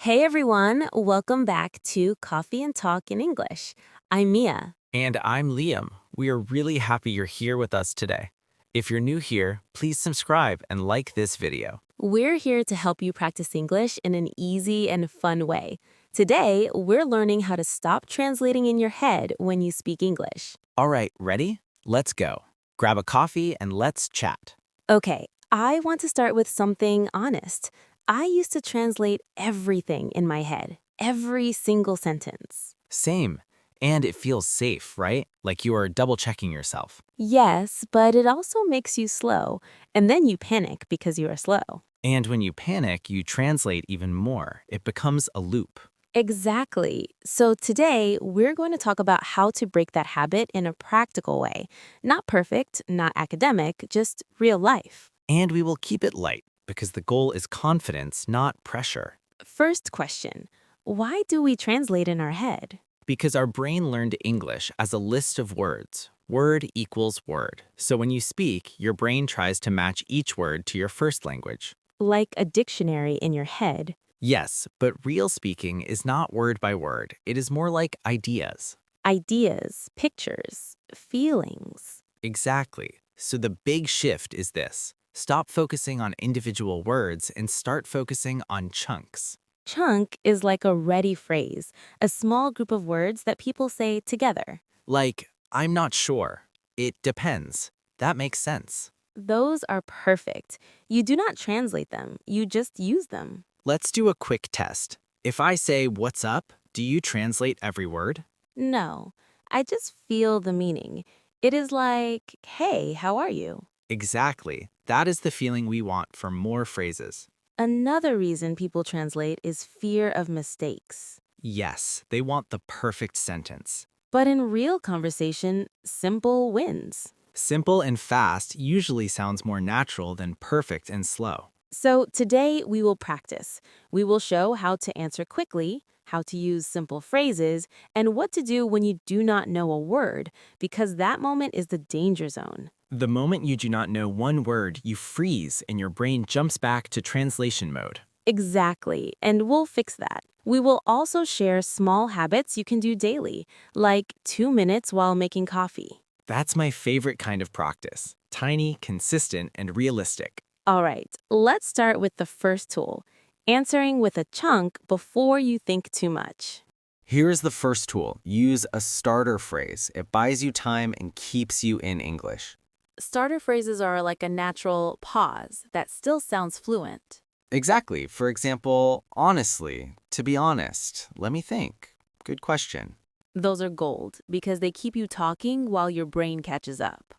Hey everyone, welcome back to Coffee and Talk in English. I'm Mia. And I'm Liam. We are really happy you're here with us today. If you're new here, please subscribe and like this video. We're here to help you practice English in an easy and fun way. Today, we're learning how to stop translating in your head when you speak English. All right, ready? Let's go. Grab a coffee and let's chat. Okay, I want to start with something honest. I used to translate everything in my head, every single sentence. Same. And it feels safe, right? Like you are double checking yourself. Yes, but it also makes you slow, and then you panic because you are slow. And when you panic, you translate even more. It becomes a loop. Exactly. So today, we're going to talk about how to break that habit in a practical way. Not perfect, not academic, just real life. And we will keep it light because the goal is confidence, not pressure. First question, why do we translate in our head? Because our brain learned English as a list of words. Word equals word. So when you speak, your brain tries to match each word to your first language. Like a dictionary in your head. Yes, but real speaking is not word by word. It is more like ideas. Ideas, pictures, feelings. Exactly. So the big shift is this. Stop focusing on individual words and start focusing on chunks. Chunk is like a ready phrase, a small group of words that people say together. Like, I'm not sure. It depends. That makes sense. Those are perfect. You do not translate them, you just use them. Let's do a quick test. If I say, what's up, do you translate every word? No, I just feel the meaning. It is like, hey, how are you? Exactly. That is the feeling we want for more phrases. Another reason people translate is fear of mistakes. Yes, they want the perfect sentence. But in real conversation, simple wins. Simple and fast usually sounds more natural than perfect and slow. So today we will practice. We will show how to answer quickly, how to use simple phrases, and what to do when you do not know a word, because that moment is the danger zone. The moment you do not know one word, you freeze and your brain jumps back to translation mode. Exactly, and we'll fix that. We will also share small habits you can do daily, like 2 minutes while making coffee. That's my favorite kind of practice. Tiny, consistent, and realistic. All right, let's start with the first tool, answering with a chunk before you think too much. Here's the first tool. Use a starter phrase. It buys you time and keeps you in English. Starter phrases are like a natural pause that still sounds fluent. Exactly. For example, honestly, to be honest, let me think. Good question. Those are gold because they keep you talking while your brain catches up.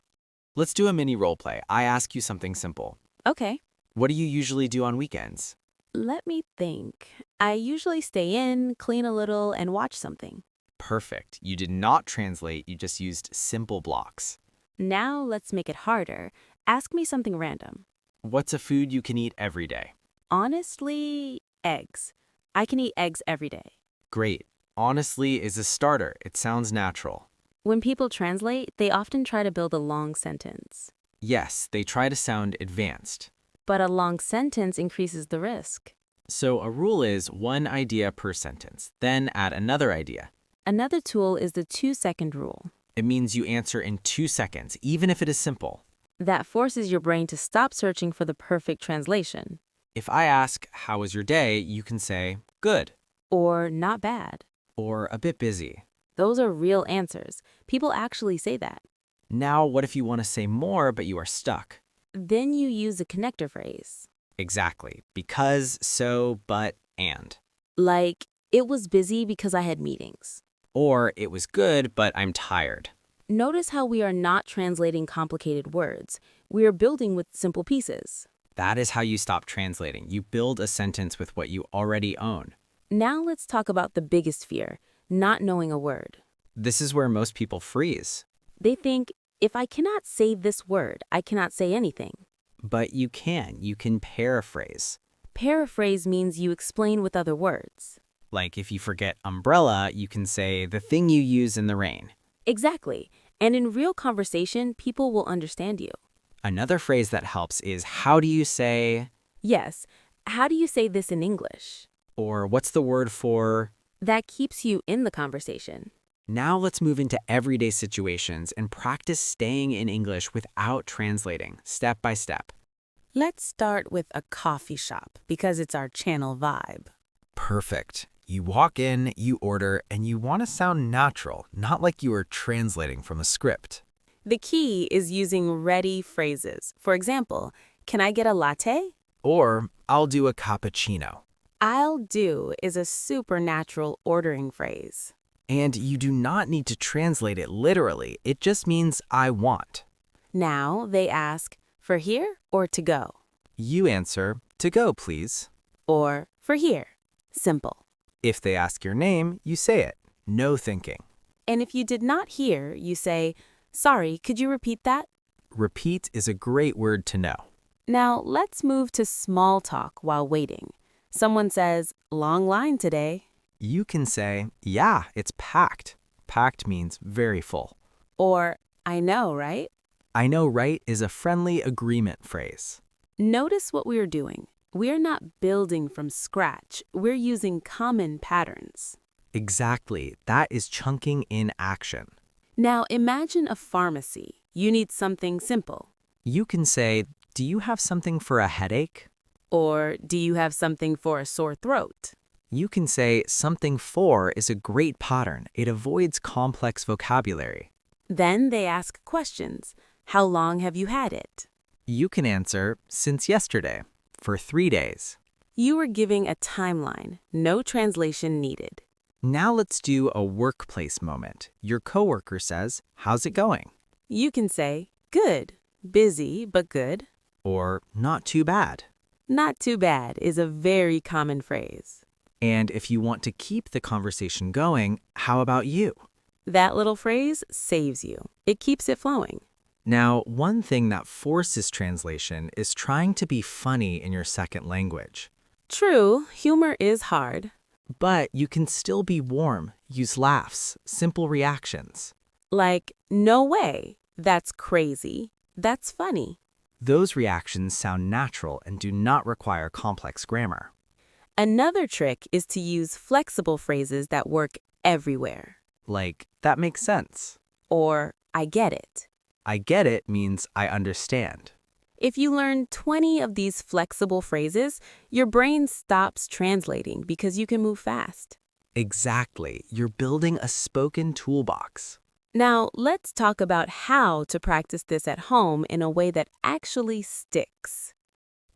Let's do a mini role play. I ask you something simple. Okay, What do you usually do on weekends? let me think. I usually stay in, clean a little, and watch something. Perfect. You did not translate, you just used simple blocks. Now let's make it harder. Ask me something random. What's a food you can eat every day? Honestly, eggs. I can eat eggs every day. Great. Honestly is a starter. It sounds natural. When people translate, they often try to build a long sentence. Yes, they try to sound advanced. But a long sentence increases the risk. So a rule is one idea per sentence, then add another idea. Another tool is the 2-second rule. It means you answer in 2 seconds, even if it is simple. That forces your brain to stop searching for the perfect translation. If I ask, how was your day, you can say, good, Or not bad. or a bit busy. Those are real answers. People actually say that. Now, what if you want to say more, but you are stuck? Then you use a connector phrase. Exactly. Because, so, but, and. Like, it was busy because I had meetings. Or, it was good, but I'm tired. Notice how we are not translating complicated words. We are building with simple pieces. That is how you stop translating. You build a sentence with what you already own. Now let's talk about the biggest fear, not knowing a word. This is where most people freeze. They think, if I cannot say this word, I cannot say anything. But you can. You can paraphrase. Paraphrase means you explain with other words. Like if you forget umbrella, you can say the thing you use in the rain. Exactly. And in real conversation, people will understand you. Another phrase that helps is how do you say, Yes. How do you say this in English? Or what's the word for? That keeps you in the conversation. Now let's move into everyday situations and practice staying in English without translating, step by step. Let's start with a coffee shop because it's our channel vibe. Perfect. You walk in, you order, and you want to sound natural, not like you are translating from a script. The key is using ready phrases. For example, can I get a latte? Or, I'll do a cappuccino. I'll do is a supernatural ordering phrase. And you do not need to translate it literally. It just means I want. Now they ask, for here or to go? You answer, to go, please. Or for here. Simple. If they ask your name, you say it. No thinking. And if you did not hear, you say, sorry, could you repeat that? Repeat is a great word to know. Now let's move to small talk while waiting. Someone says, long line today. You can say, yeah, it's packed. Packed means very full. Or, I know, right? I know, right is a friendly agreement phrase. Notice what we are doing. We are not building from scratch. We're using common patterns. Exactly. That is chunking in action. Now imagine a pharmacy. You need something simple. You can say, do you have something for a headache? Or, do you have something for a sore throat? You can say, something for is a great pattern. It avoids complex vocabulary. Then they ask questions. How long have you had it? You can answer, since yesterday, for 3 days. You are giving a timeline. No translation needed. Now let's do a workplace moment. Your coworker says, how's it going? You can say, good, busy, but good. Or, not too bad. Not too bad is a very common phrase. And if you want to keep the conversation going, how about you? That little phrase saves you. It keeps it flowing. Now, one thing that forces translation is trying to be funny in your second language. True, humor is hard. But you can still be warm, use laughs, simple reactions. Like, no way, that's crazy, that's funny. Those reactions sound natural and do not require complex grammar. Another trick is to use flexible phrases that work everywhere. Like, that makes sense. Or, I get it. I get it means I understand. If you learn 20 of these flexible phrases, your brain stops translating because you can move fast. Exactly. You're building a spoken toolbox. Now, let's talk about how to practice this at home in a way that actually sticks.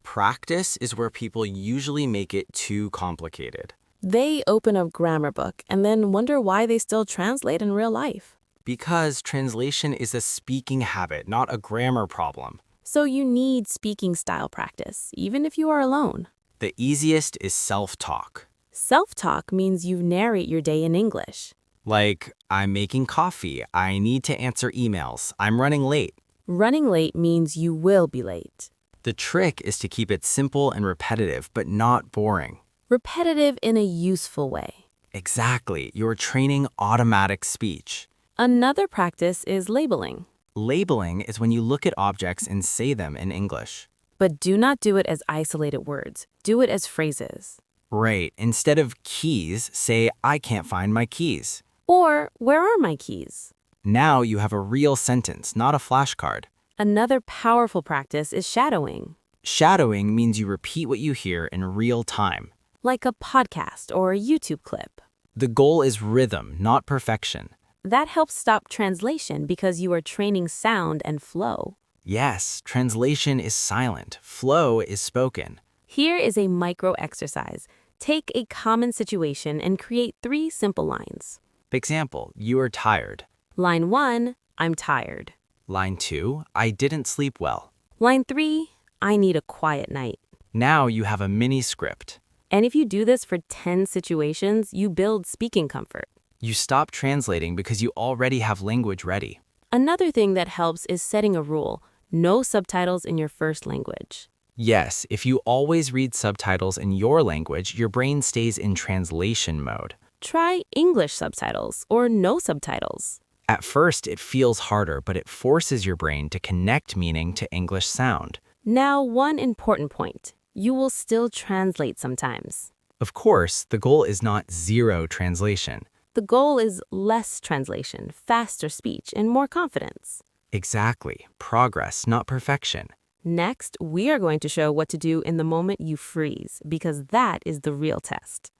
Practice is where people usually make it too complicated. They open a grammar book and then wonder why they still translate in real life. Because translation is a speaking habit, not a grammar problem. So you need speaking style practice, even if you are alone. The easiest is self-talk. Self-talk means you narrate your day in English. Like, I'm making coffee, I need to answer emails, I'm running late. Running late means you will be late. The trick is to keep it simple and repetitive, but not boring. Repetitive in a useful way. Exactly. You're training automatic speech. Another practice is labeling. Labeling is when you look at objects and say them in English. But do not do it as isolated words. Do it as phrases. Right. Instead of keys, say, I can't find my keys. Or, where are my keys? Now you have a real sentence, not a flashcard. Another powerful practice is shadowing. Shadowing means you repeat what you hear in real time. Like a podcast or a YouTube clip. The goal is rhythm, not perfection. That helps stop translation because you are training sound and flow. Yes, translation is silent. Flow is spoken. Here is a micro exercise. Take a common situation and create 3 simple lines. Example, you are tired. Line 1, I'm tired. Line 2, I didn't sleep well. Line 3, I need a quiet night. Now you have a mini script. And if you do this for 10 situations, you build speaking comfort. You stop translating because you already have language ready. Another thing that helps is setting a rule. No subtitles in your first language. Yes, if you always read subtitles in your language, your brain stays in translation mode. Try English subtitles or no subtitles. At first, it feels harder, but it forces your brain to connect meaning to English sound. Now, one important point. You will still translate sometimes. Of course, the goal is not zero translation. The goal is less translation, faster speech, and more confidence. Exactly. Progress, not perfection. Next, we are going to show what to do in the moment you freeze, because that is the real test.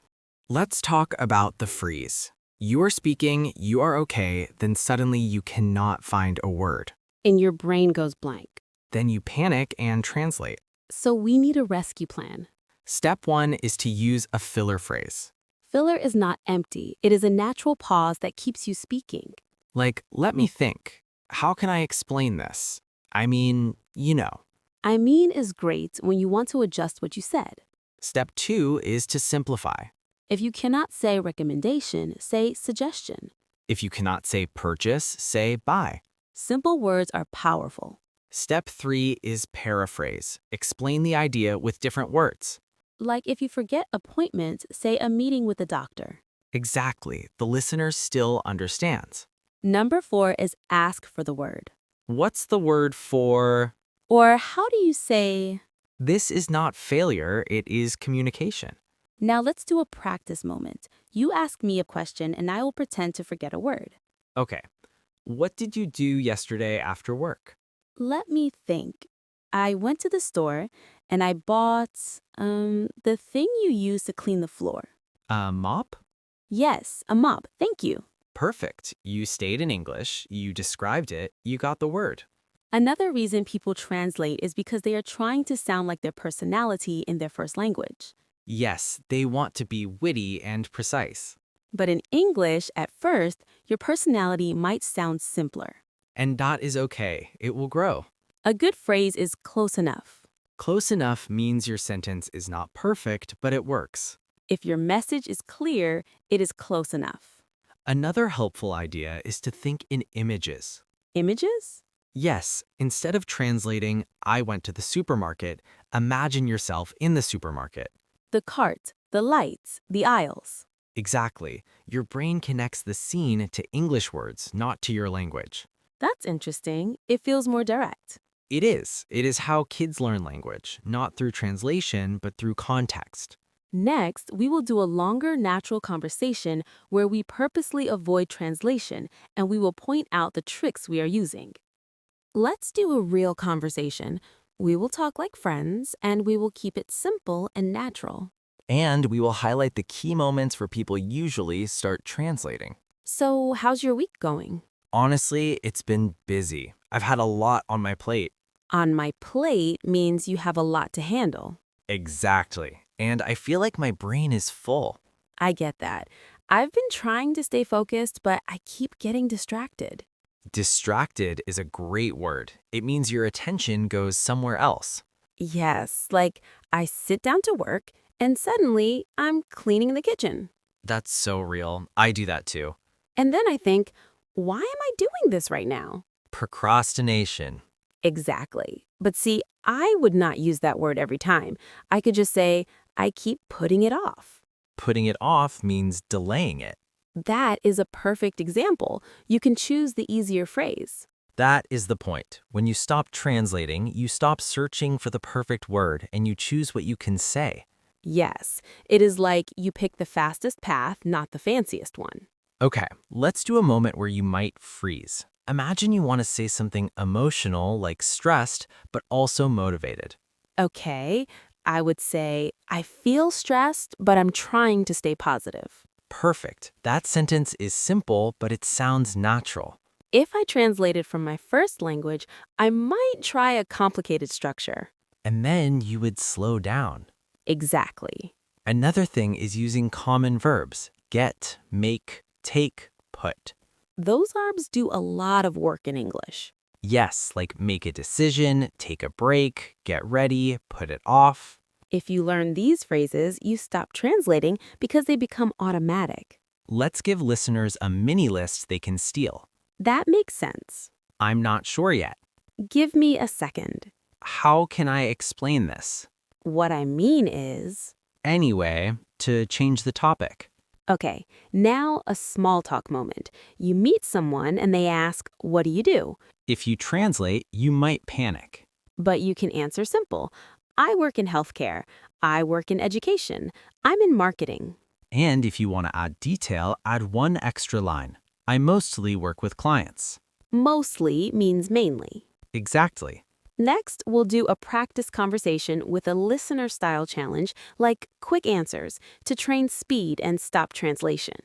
Let's talk about the freeze. You are speaking, you are okay, then suddenly you cannot find a word. And your brain goes blank. Then you panic and translate. So we need a rescue plan. Step 1 is to use a filler phrase. Filler is not empty. It is a natural pause that keeps you speaking. Like, let me think. How can I explain this? I mean, you know. I mean is great when you want to adjust what you said. Step 2 is to simplify. If you cannot say recommendation, say suggestion. If you cannot say purchase, say buy. Simple words are powerful. Step 3 is paraphrase. Explain the idea with different words. Like if you forget appointment, say a meeting with the doctor. Exactly. The listener still understands. Number 4 is ask for the word. What's the word for? Or how do you say? This is not failure, it is communication. Now let's do a practice moment. You ask me a question and I will pretend to forget a word. Okay. What did you do yesterday after work? Let me think. I went to the store and I bought the thing you use to clean the floor. A mop? Yes, a mop. Thank you. Perfect. You stayed in English, you described it, you got the word. Another reason people translate is because they are trying to sound like their personality in their first language. Yes, they want to be witty and precise. But in English, at first, your personality might sound simpler. And that is okay, it will grow. A good phrase is close enough. Close enough means your sentence is not perfect, but it works. If your message is clear, it is close enough. Another helpful idea is to think in images. Images? Yes, instead of translating, I went to the supermarket, imagine yourself in the supermarket. The cart, the lights, the aisles. Exactly. Your brain connects the scene to English words, not to your language. That's interesting. It feels more direct. It is. It is how kids learn language, not through translation, but through context. Next, we will do a longer natural conversation where we purposely avoid translation and we will point out the tricks we are using. Let's do a real conversation. We will talk like friends and we will keep it simple and natural. And we will highlight the key moments where people usually start translating. So, how's your week going? Honestly, it's been busy. I've had a lot on my plate. On my plate means you have a lot to handle. Exactly. And I feel like my brain is full. I get that. I've been trying to stay focused, but I keep getting distracted. Distracted is a great word. It means your attention goes somewhere else. Yes, like I sit down to work and suddenly I'm cleaning the kitchen. That's so real. I do that too. And then I think, why am I doing this right now? Procrastination. Exactly. But see, I would not use that word every time. I could just say, I keep putting it off. Putting it off means delaying it. That is a perfect example. You can choose the easier phrase. That is the point. When you stop translating, you stop searching for the perfect word and you choose what you can say. Yes, it is like you pick the fastest path, not the fanciest one. Okay, let's do a moment where you might freeze. Imagine you want to say something emotional like stressed, but also motivated. Okay, I would say, I feel stressed, but I'm trying to stay positive. Perfect. That sentence is simple, but it sounds natural. If I translated from my first language, I might try a complicated structure. And then you would slow down. Exactly. Another thing is using common verbs. Get, make, take, put. Those verbs do a lot of work in English. Yes, like make a decision, take a break, get ready, put it off. If you learn these phrases, you stop translating because they become automatic. Let's give listeners a mini list they can steal. That makes sense. I'm not sure yet. Give me a second. How can I explain this? What I mean is... Anyway, to change the topic. Okay, now a small talk moment. You meet someone and they ask, what do you do? If you translate, you might panic. But you can answer simple. I work in healthcare. I work in education. I'm in marketing. And if you want to add detail, add one extra line. I mostly work with clients. Mostly means mainly. Exactly. Next, we'll do a practice conversation with a listener-style challenge, like quick answers, to train speed and stop translation.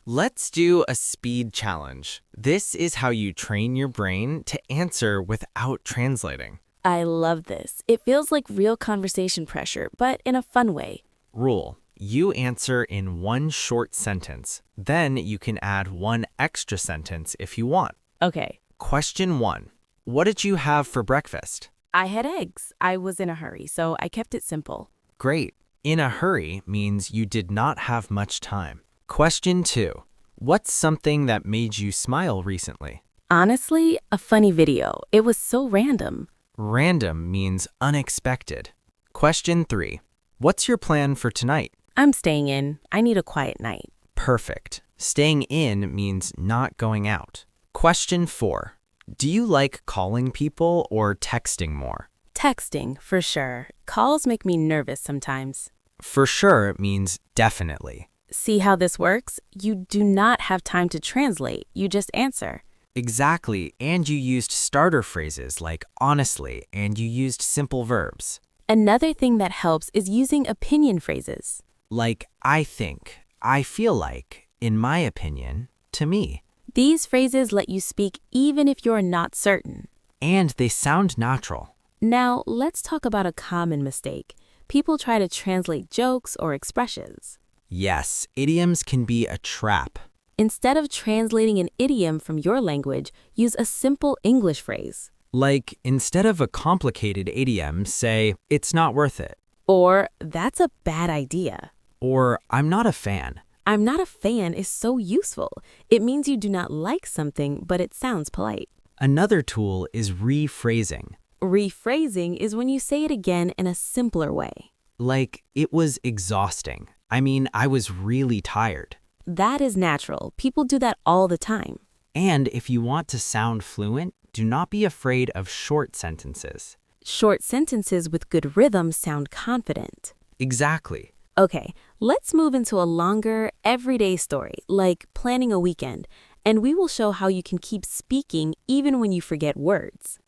Let's do a speed challenge. This is how you train your brain to answer without translating. I love this. It feels like real conversation pressure, but in a fun way. Rule: you answer in one short sentence. Then you can add one extra sentence if you want. Okay. Question 1. What did you have for breakfast? I had eggs. I was in a hurry, so I kept it simple. Great. In a hurry means you did not have much time. Question 2. What's something that made you smile recently? Honestly, a funny video. It was so random. Random means unexpected. Question 3. What's your plan for tonight? I'm staying in. I need a quiet night. Perfect. Staying in means not going out. Question 4. Do you like calling people or texting more? Texting, for sure. Calls make me nervous sometimes. For sure means definitely. See how this works? You do not have time to translate. You just answer. Exactly, and you used starter phrases like honestly, and you used simple verbs. Another thing that helps is using opinion phrases. Like I think, I feel like, in my opinion, to me. These phrases let you speak even if you're not certain. And they sound natural. Now, let's talk about a common mistake. People try to translate jokes or expressions. Yes, idioms can be a trap. Instead of translating an idiom from your language, use a simple English phrase. Like, instead of a complicated idiom, say, it's not worth it. Or, that's a bad idea. Or, I'm not a fan. I'm not a fan is so useful. It means you do not like something, but it sounds polite. Another tool is rephrasing. Rephrasing is when you say it again in a simpler way. Like, it was exhausting. I was really tired. That is natural. People do that all the time. And if you want to sound fluent, do not be afraid of short sentences. Short sentences with good rhythm sound confident. Exactly. Okay, let's move into a longer, everyday story, like planning a weekend, and we will show how you can keep speaking even when you forget words.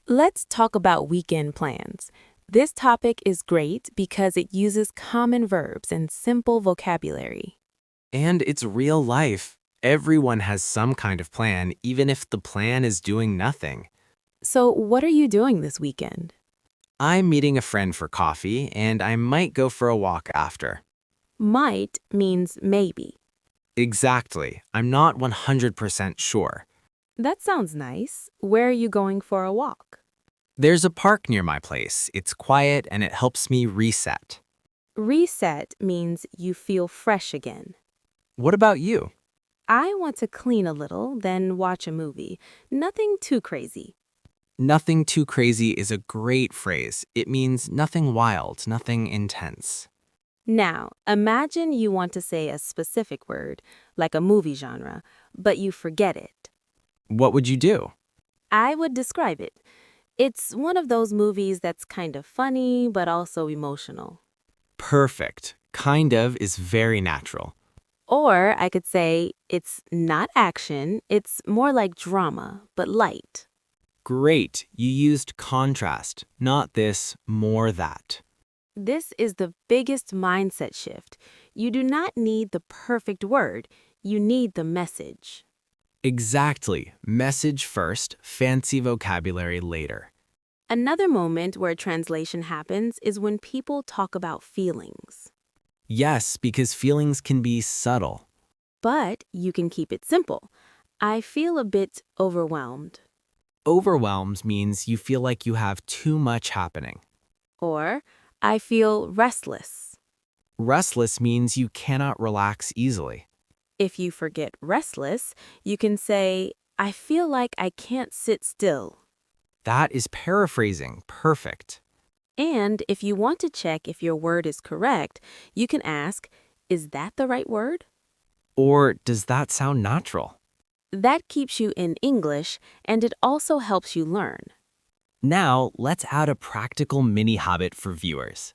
Let's talk about weekend plans. This topic is great because it uses common verbs and simple vocabulary. And it's real life. Everyone has some kind of plan, even if the plan is doing nothing. So, what are you doing this weekend? I'm meeting a friend for coffee, and I might go for a walk after. Might means maybe. Exactly. I'm not 100% sure. That sounds nice. Where are you going for a walk? There's a park near my place. It's quiet and it helps me reset. Reset means you feel fresh again. What about you? I want to clean a little, then watch a movie. Nothing too crazy. Nothing too crazy is a great phrase. It means nothing wild, nothing intense. Now, imagine you want to say a specific word, like a movie genre, but you forget it. What would you do? I would describe it. It's one of those movies that's kind of funny, but also emotional. Perfect. Kind of is very natural. Or I could say it's not action, it's more like drama, but light. Great. You used contrast, not this, more that. This is the biggest mindset shift. You do not need the perfect word, you need the message. Exactly. Message first, fancy vocabulary later. Another moment where translation happens is when people talk about feelings. Yes, because feelings can be subtle. But you can keep it simple. I feel a bit overwhelmed. Overwhelmed means you feel like you have too much happening. Or I feel restless. Restless means you cannot relax easily. If you forget restless, you can say, I feel like I can't sit still. That is paraphrasing. Perfect. And if you want to check if your word is correct, you can ask, is that the right word? Or does that sound natural? That keeps you in English, and it also helps you learn. Now, let's add a practical mini habit for viewers.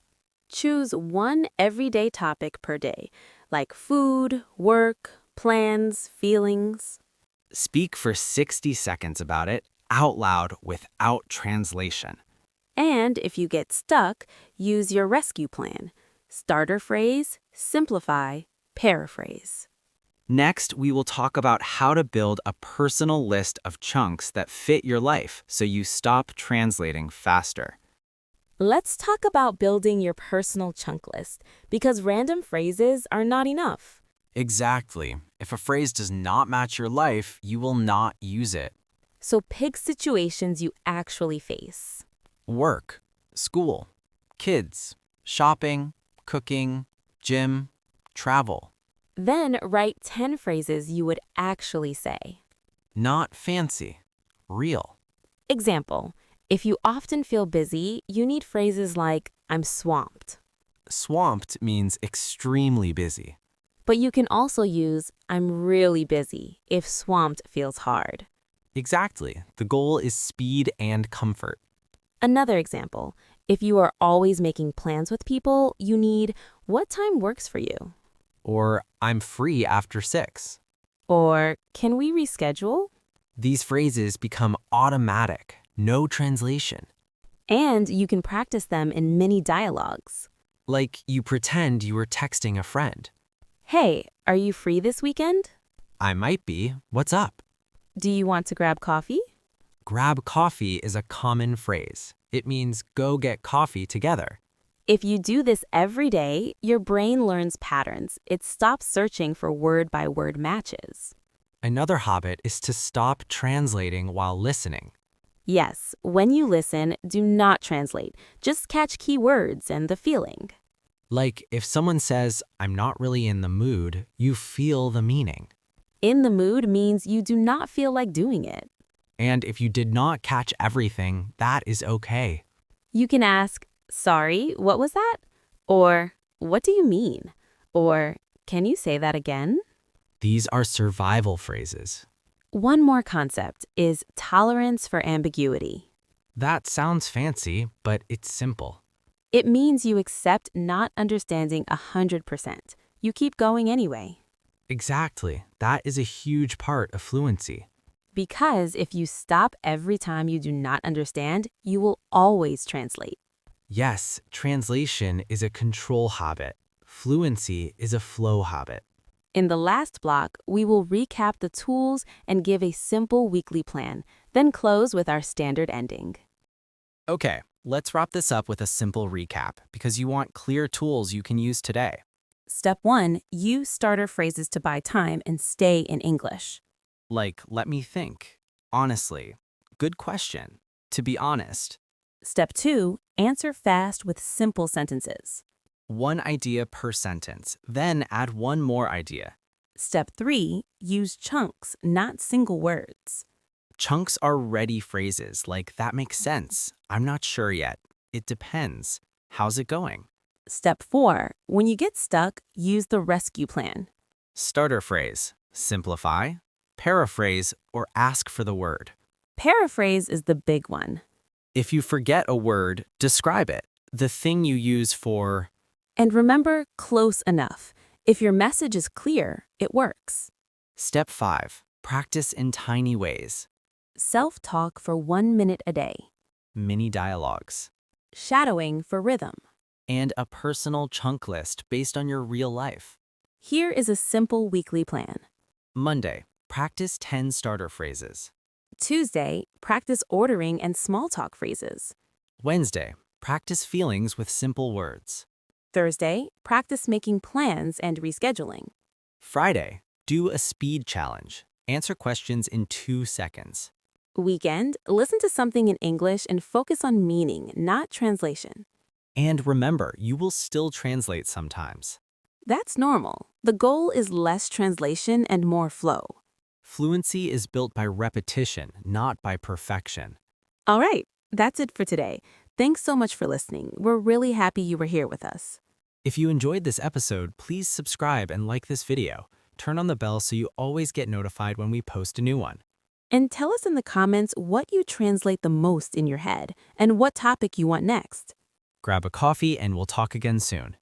Choose one everyday topic per day, like food, work, plans, feelings. Speak for 60 seconds about it, out loud without translation. And if you get stuck, use your rescue plan. Starter phrase, simplify, paraphrase. Next, we will talk about how to build a personal list of chunks that fit your life so you stop translating faster. Let's talk about building your personal chunk list, because random phrases are not enough. Exactly. If a phrase does not match your life, you will not use it. So pick situations you actually face. Work, school, kids, shopping, cooking, gym, travel. Then write 10 phrases you would actually say. Not fancy, real. Example, if you often feel busy, you need phrases like, I'm swamped. Swamped means extremely busy. But you can also use, I'm really busy, if swamped feels hard. Exactly. The goal is speed and comfort. Another example, if you are always making plans with people, you need, what time works for you? Or, I'm free after 6. Or, can we reschedule? These phrases become automatic, no translation. And you can practice them in mini dialogues. Like you pretend you were texting a friend. Hey, are you free this weekend? I might be. What's up? Do you want to grab coffee? Grab coffee is a common phrase. It means go get coffee together. If you do this every day, your brain learns patterns. It stops searching for word-by-word matches. Another habit is to stop translating while listening. Yes, when you listen, do not translate. Just catch key words and the feeling. Like if someone says, I'm not really in the mood, you feel the meaning. In the mood means you do not feel like doing it. And if you did not catch everything, that is okay. You can ask, sorry, what was that? Or, what do you mean? Or, can you say that again? These are survival phrases. One more concept is tolerance for ambiguity. That sounds fancy, but it's simple. It means you accept not understanding 100%. You keep going anyway. Exactly. That is a huge part of fluency. Because if you stop every time you do not understand, you will always translate. Yes, translation is a control habit. Fluency is a flow habit. In the last block, we will recap the tools and give a simple weekly plan, then close with our standard ending. Okay, let's wrap this up with a simple recap because you want clear tools you can use today. Step 1, use starter phrases to buy time and stay in English. Like, let me think. Honestly. Good question. To be honest. Step 2, answer fast with simple sentences. One idea per sentence, then add one more idea. Step 3, use chunks, not single words. Chunks are ready phrases like, that makes sense. I'm not sure yet. It depends. How's it going? Step 4, when you get stuck, use the rescue plan. Starter phrase. Simplify, paraphrase, or ask for the word. Paraphrase is the big one. If you forget a word, describe it. The thing you use for. And remember, close enough. If your message is clear, it works. Step 5. Practice in tiny ways. Self-talk for 1 minute a day. Mini dialogues. Shadowing for rhythm. And a personal chunk list based on your real life. Here is a simple weekly plan. Monday. Practice 10 starter phrases. Tuesday, practice ordering and small talk phrases. Wednesday. Practice feelings with simple words. Thursday, practice making plans and rescheduling. Friday. Do a speed challenge. Answer questions in 2 seconds. Weekend, listen to something in English and focus on meaning, not translation. And remember, you will still translate sometimes. That's normal. The goal is less translation and more flow. Fluency is built by repetition, not by perfection. All right, that's it for today. Thanks so much for listening. We're really happy you were here with us. If you enjoyed this episode, please subscribe and like this video. Turn on the bell so you always get notified when we post a new one. And tell us in the comments what you translate the most in your head and what topic you want next. Grab a coffee and we'll talk again soon.